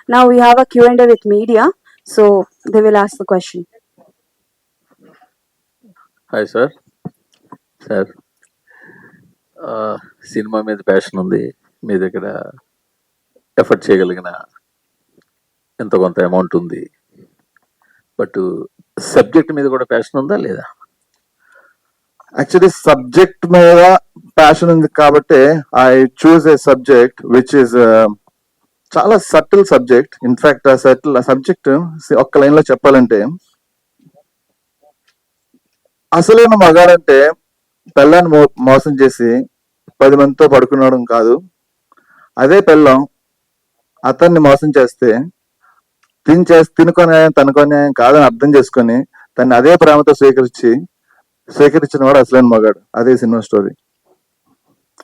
Now we have a Q&A with media, so they will ask the question. Hi sir. Sir, cinema మీద passion ఉంది, మీ దగ్గర effort చేయగలిగిన ఎంత కొంత amount ఉంది, బట్ సబ్జెక్ట్ మీద కూడా ప్యాషన్ ఉందా లేదా? యాక్చువల్లీ సబ్జెక్ట్ మీద ప్యాషన్ ఉంది కాబట్టి I choose A subject which is చాలా సటిల్ సబ్జెక్ట్. ఇన్ఫాక్ట్ ఆ సబ్జెక్ట్ ఒక్క లైన్ లో చెప్పాలంటే, అసలైన మగాడంటే పెళ్ళాన్ని మోసం చేసి 10 మందితో పడుకునడం కాదు. అదే పెళ్ళం అతన్ని మోసం చేస్తే తినుకొని తనుకొని కాదని అర్థం చేసుకొని తన్ని అదే ప్రేమతో స్వీకరించిన వాడు అసలైన మగాడు. అదే సినిమా స్టోరీ.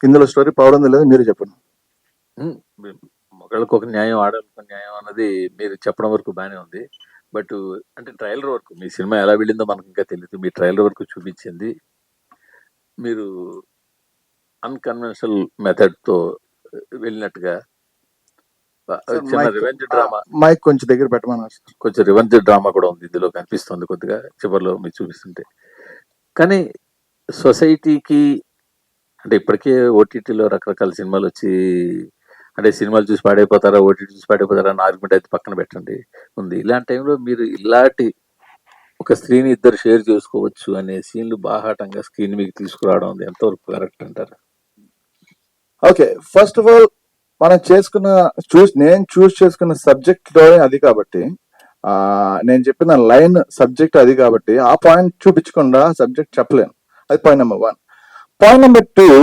ఇందులో స్టోరీ పవర్ ఉంది లేదు, మీరు చెప్పండి. మగాళ్ళకు ఒక న్యాయం, ఆడవాళ్ళకు ఒక న్యాయం అన్నది మీరు చెప్పడం వరకు బాగానే ఉంది. బట్ అంటే ట్రైలర్ వరకు మీ సినిమా ఎలా వెళ్ళిందో మనకు ఇంకా తెలియదు. మీ ట్రైలర్ వరకు చూపించింది మీరు అన్కన్వెన్షనల్ మెథడ్ తో వెళ్ళినట్టుగా చిన్న రివెంజ్ డ్రామా, మైక్ కొంచెం దగ్గర పెట్టమన్నారు. కొంచెం రివెంజ్ డ్రామా కూడా ఉంది ఇందులో, కనిపిస్తుంది కొద్దిగా చివరిలో మీరు చూపిస్తుంటే. కానీ సొసైటీకి అంటే ఇప్పటికే ఓటీటీలో రకరకాల సినిమాలు వచ్చి, అంటే సినిమాలు చూసి పాడైపోతారా, ఓటీటీ చూసి పాడైపోతారా అని ఆర్గ్యుమెంట్ అయితే పక్కన పెట్టండి ఉంది. ఇలాంటి టైంలో మీరు ఇలాంటి ఒక స్క్రీన్ ఇద్దరు షేర్ చేసుకోవచ్చు అనే సీన్లు బాహాటంగా స్క్రీన్ మీకు తీసుకురావడం ఉంది, ఎంతవరకు కరెక్ట్ అంటారు? ఓకే, ఫస్ట్ ఆఫ్ ఆల్ మనం నేను చూస్ చేసుకున్న సబ్జెక్ట్ అది కాబట్టి, నేను చెప్పిన లైన్ సబ్జెక్ట్ అది కాబట్టి ఆ పాయింట్ చూపించకుండా సబ్జెక్ట్ చెప్పలేను. అది point number 1. Point number 2,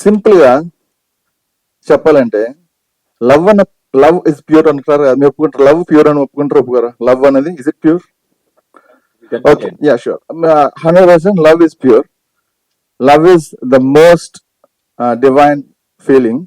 simple గా చెప్పాలంటే లవ్ ఇస్ ప్యూర్ అంటారు కదా, మీరు ఒప్పుకుంటారు? లవ్ ప్యూర్ అని ఒప్పుకోరా? లవ్ అనేది is it pure? Okay, yeah, sure, 100% love is pure. Love is the most divine feeling